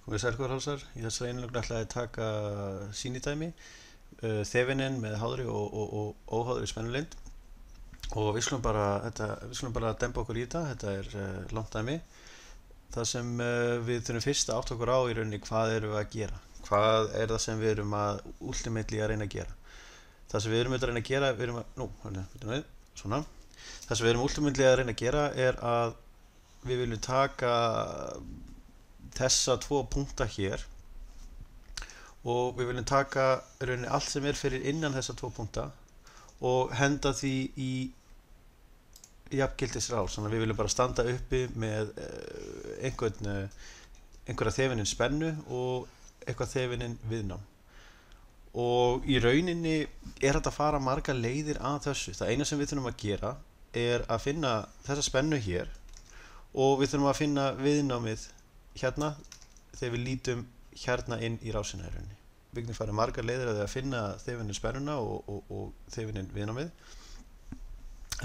Komið sæl góðir hálsar. Í þessari einlögn ætlaði að taka sýnidæmi, þefinin með háðri og óháðri spennuleynd. Og við skulum bara dempa okkur í þetta. Þetta er langt dæmi. Það sem við þurfum fyrst að átta okkur á í rauninni, hvað erum við að gera? Hvað er það sem við erum að ultimately að reyna að gera? Það sem við erum að reyna að gera, Það sem við erum ultimately að reyna að gera er að við viljum taka þessa tvo punkta hér og við viljum taka rauninni allt sem er fyrir innan þessa tvo punkta og henda því í jafngildisrás. Þannig að við viljum bara standa uppi með einhverja þefinin spennu og eitthvað þefinin viðnám. Og í rauninni er þetta að fara margar leiðir að þessu. Það eina sem við þurfum að gera er að finna þessa spennu hér og við þurfum að finna viðnámið hérna þegar við lítum hérna inn í rásina í rauninni. Við getum farið margar leiðir að finna þefinin spennuna og þefinin viðnámið.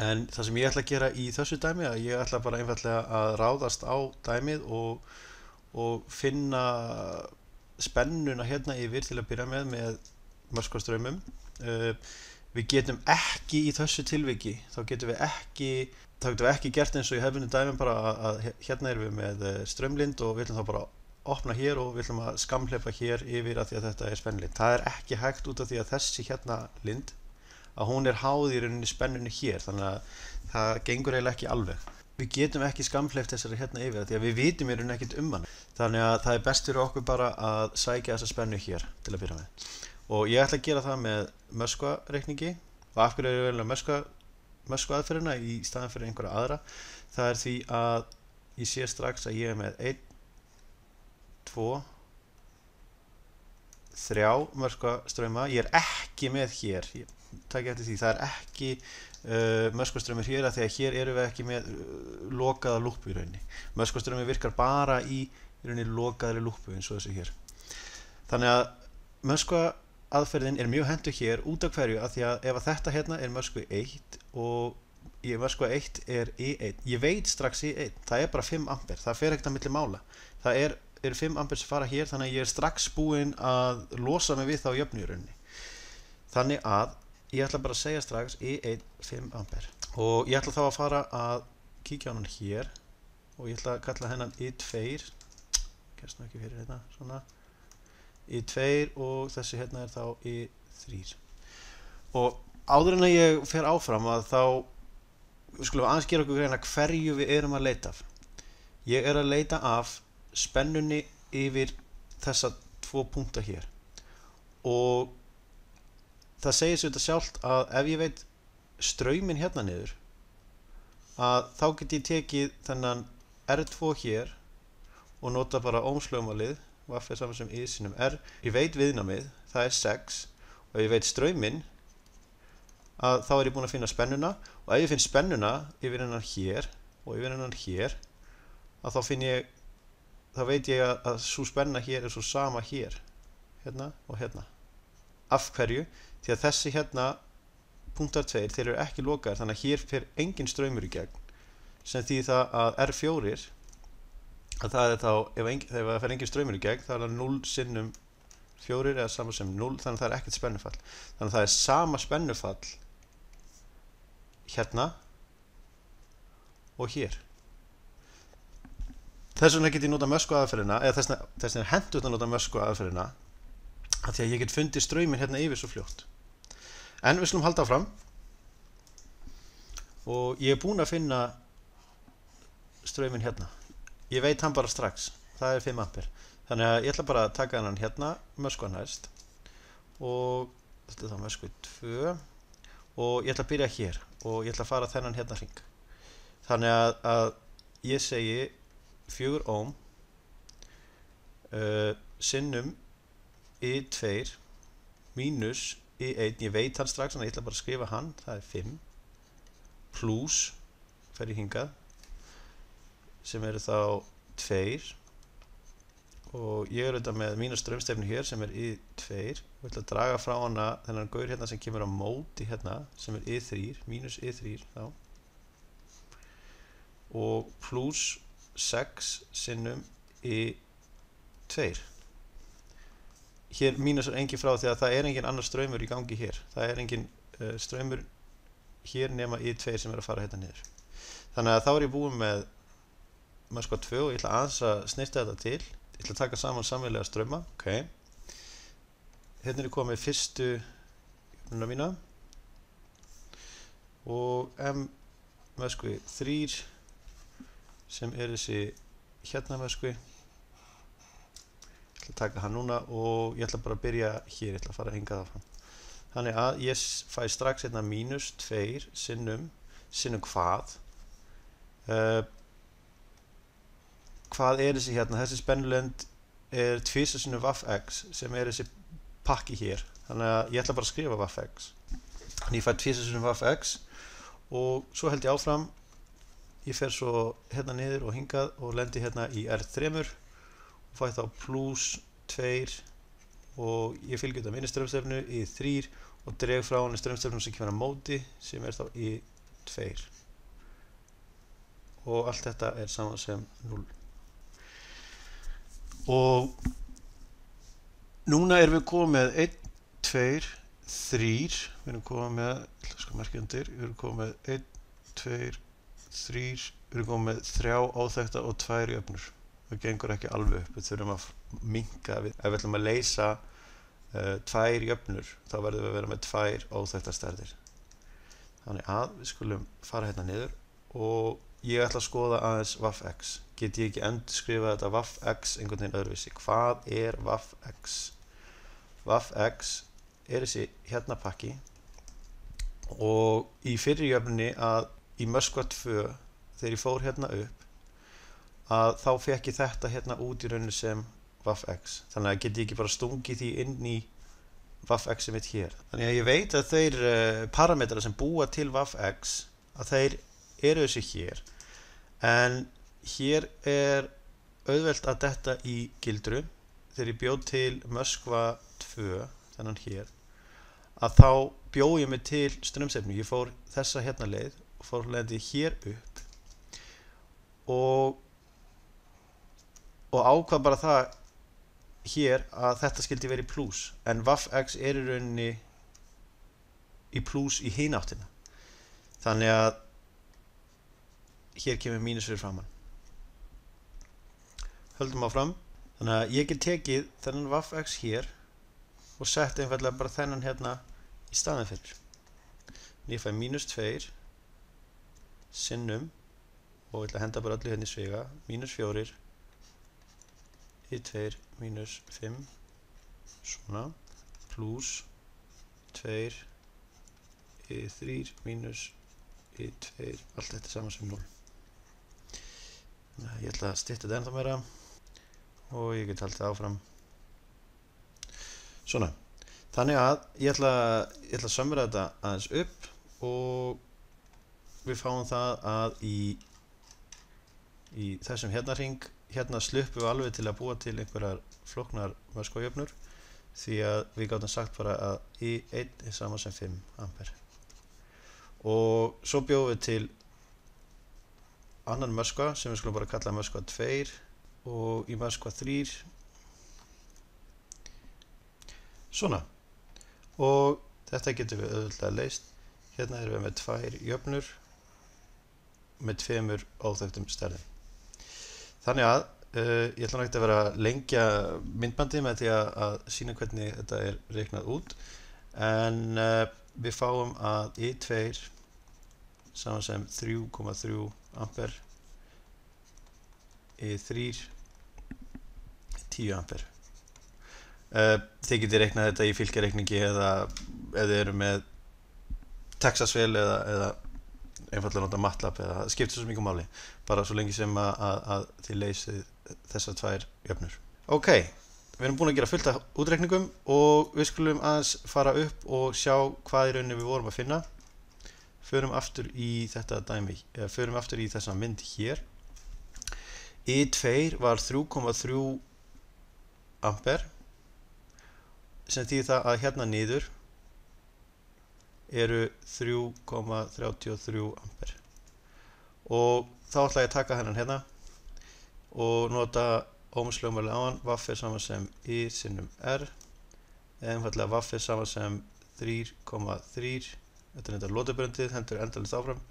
En það sem ég ætla að gera í þessu dæmi er að ég ætla bara einfaldlega að ráðast á dæmið og finna spennuna hérna yfir til að byrja með Moskva-straumum. Við getum ekki í þessu tilviki, þá getum við ekki gert eins og í hefðbundnu dæmum bara að hérna erum við með straumlind og við ætlum þá bara að opna hér og við ætlum að skamhleypa hér yfir að því að þetta er spennulind. Það er ekki hægt út af því að þessi hérna lind, að hún er háð í rauninni spennunni hér, þannig að það gengur eiginlega ekki alveg. Við getum ekki skamhleypt þessari hérna yfir því að við vitum í rauninni ekkert hana. Þannig að það er best fyrir okkur bara að sækja þessa spennu hér til að byrja með. Og ég ætla að gera það með Moskva-reikningi. Og af hverju er ég velja Moskva-aðferðina í staðan fyrir einhverja aðra? Það er því að ég sé strax að ég er með 1, 2, 3 Moskva-strauma. Ég er ekki með hér. Takk eftir því, það er ekki Moskva-straumur hér að því að hér erum við ekki með lokaða lúppu í rauninni. Moskva-straumur virkar bara í rauninni lokaðri lúppu eins og þessu hér. Þannig að Moskva-aðferðin er mjög hentug hér út af hverju að því að ef að þetta hérna er Moskva 1 og Moskva 1 er I1, ég veit strax I1, það er bara 5 ampere, það fer ekkert að milli mála. Það er 5 ampere sem fara hér, þannig að ég er strax búinn að losa mig við þá jöfnu í rauninni. Þannig að ég ætla bara að segja strax I1 5 ampere og ég ætla þá að fara að kíkja á hann hér og ég ætla að kalla hennan I2, gerst nú ekki fyrir hérna, svona I2 og þessi hérna er þá I3. Og áður en að ég fer áfram að þá skulum við aðeins gera okkur greina hverju við erum að leita af. Ég er að leita af spennunni yfir þessa tvo punkta hér og það segir sér þetta sjálft að ef ég veit strauminn hérna niður að þá get ég tekið þennan R2 hér og nota bara ómslögmálið og F er saman sem I sinum R. Ég veit viðnámið, það er 6 og ef ég veit strauminn að þá er ég búinn að finna spennuna og ef ég finn spennuna yfir hennan hér og yfir hennan hér að þá veit ég að svo spenna hér er svo sama hér, hérna og hérna. Af hverju? Því að þessi hérna punktar 2, þeir eru ekki lokaðir, þannig að hér fer engin straumur í gegn sem því það að R4 að það er þá, ef það fer engin straumur í gegn, það er 0 sinnum 4 eða sama sem 0, þannig að það er ekkert spennufall. Þannig að það er sama spennufall hérna og hér. Þess vegna get ég nota Moskva-aðferðina, eða þess vegna er hentugt að nota Moskva-aðferðina af því að ég get fundið strauminn hérna yfir svo fljótt. En við skulum halda áfram og ég er búinn að finna strauminn hérna. Ég veit hann bara strax, það er 5 ampere. Þannig að ég ætla bara að taka hann hérna, Moskva næst og þetta er þá Moskva 2 og ég ætla að byrja hér og ég ætla að fara þennan hérna hring. Þannig að ég segi 4 ohm sinnum I2 mínus I1, ég veit hann strax, þannig að ég ætla bara að skrifa hann, það er 5 pluss, fer ég hingað, sem eru þá 2 og ég er auðvitað með mína straumstefnu hér sem er I2 og ég ætla að draga frá hana þennan gaur hérna sem kemur á móti hérna sem er I3, mínus I3 þá og pluss 6 sinnum I2 2. Hér mínusar engin frá því að það er engin annar straumur í gangi hér. Það er engin straumur hér nema I2 sem er að fara hérna niður. Þannig að þá er ég búinn með möskva 2 og ég ætla aðeins að snirta þetta til. Ég ætla að taka saman sameiginlega strauma. Ok. Hérna er ég komið fyrstu jöfnuna mína. Og M möskvi 3 sem er þessi hérna möskvi. Ég ætla að taka hann núna og ég ætla bara að byrja hér, ég ætla að fara hingað áfram. Þannig að ég fæ strax hérna mínus 2 sinnum hvað? Hvað er þessi hérna? Þessi spennulend er 2 sinnum vaff(x) sem er þessi pakki hér. Þannig að ég ætla bara að skrifa vaff(x). Þannig ég fæ 2 sinnum vaff(x) og svo held ég áfram. Ég fer svo hérna niður og hingað og lendi hérna í R3 og fæ þá plus 2 og ég fylgi þetta minni straumstefnu í 3 og dreg frá henni straumstefnu sem kemur á móti sem er þá í 2 og allt þetta er saman sem 0 og núna erum við komið með 1, 2, 3 við erum komið með, ég skal merkja undir, við erum komið með 1, 2, 3 við erum komið með 3 óþekkta og 2 jöfnur. Það gengur ekki alveg upp, við þurfum að minnka við. Ef við ætlum að leysa 2 jöfnur, þá verðum við að vera með 2 óþekktar stærðir. Þannig að við skulum fara hérna niður og ég ætla að skoða aðeins vaff(x). Get ég ekki endurskrifað þetta vaff(x) einhvern veginn öðruvísi. Hvað er vaff(x)? Vaff(x) er þessi hérna pakki og í fyrri jöfnunni að í möskva 2 þegar ég fór hérna upp að þá fekk ég þetta hérna út í rauninu sem vaff(x). Þannig að get ég ekki bara stungið því inn í vaff(x) mitt hér. Þannig að ég veit að þeir parametrar sem búa til vaff(x) að þeir eru þessi hér. En hér er auðvelt að detta í gildru. Þegar ég bjó til möskva 2, þennan hér, að þá bjó ég mig til straumstefnu. Ég fór þessa hérna leið og fór lendi hér upp og ákvað bara það hér að þetta skildi verið í plus en vaff(x) er í rauninni í plus í hin áttina þannig að hér kemur mínus fyrir framan. Höldum áfram. Þannig að ég get tekið þennan vaff(x) hér og sett einfallega bara þennan hérna í staðinn fyrir. Ég fæ mínus 2 sinnum og ég ætla að henda bara öllu hérna í sviga mínus 4 I2 mínus 5 svona plus 2 I3 mínus I2 allt þetta saman sem 0. Ég ætla að stytta þetta ennþá meira og ég get haldið áfram svona. Þannig að ég ætla að sömra þetta aðeins upp og við fáum það að í þessum hérna hring hérna sluppum við alveg til að búa til einhverjar flóknar möskvajöfnur því að við gátum sagt bara að I1 er sama sem 5 ampere. Og svo bjóðum við til annan möskva sem við skulum bara kalla möskva 2 og í möskva 3 svona. Og þetta getum við auðvitað leyst. Hérna erum við með 2 jöfnur með 2 óþekktum stærðum. Þannig að ég ætla náttúrulega að vera að lengja myndbandið með því að sýna hvernig þetta er reiknað út en við fáum að I2 saman sem 3,3 ampere I3 10 ampere. Þið getið reiknað þetta í fylkjareikningi eða ef þið eru með Texasvél eða einfallega nota MATLAB eða það skiptir svo mikið máli bara svo lengi sem að þið leysið þessar 2 jöfnur. Ok, við erum búin að gera fullt af útreikningum og við skulum aðeins fara upp og sjá hvað í rauninni við vorum að finna. Förum aftur í þetta dæmi, förum aftur í þessa mynd hér. I2 var 3,3 ampere sem þýðir það að hérna niður eru 3,33 ampere og þá ætla ég að taka hennan hérna og nota Ohms lögmáli áðan, vaff sama sem I sinnum R, einfallega vaff sama sem 3,3, þetta þetta lótubröndið, hendur endalaust áfram,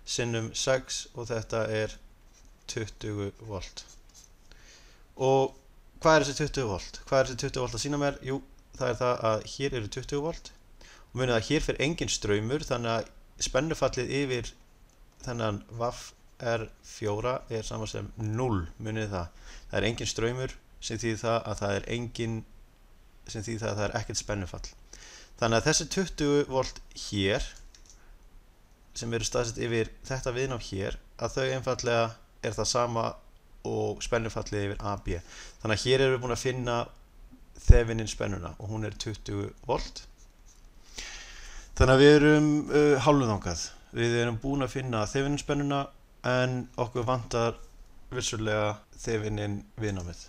sinnum 6 og þetta 20 volt. Og hvað þessi 20 volt? Hvað þessi 20 volt að sýna mér? Jú, það það að hér eru 20 volt og munið að hér fer engin straumur, þannig að spennufallið yfir þennan vaff R4 sama sem 0, munið það. Það engin straumur sem þýðir það að það ekkert spennufall. Þannig að þessi 20 volt hér sem eru staðsett yfir þetta viðnám hér, að þau einfallega það sama og spennufallið yfir AB. Þannig að hér erum við búin að finna Thevenin spennuna og hún 20 volt. Þannig að við erum hálfþangað. Við erum búin að finna Thevenin spennuna en okkur vantar vissulega Thevenin viðnámið.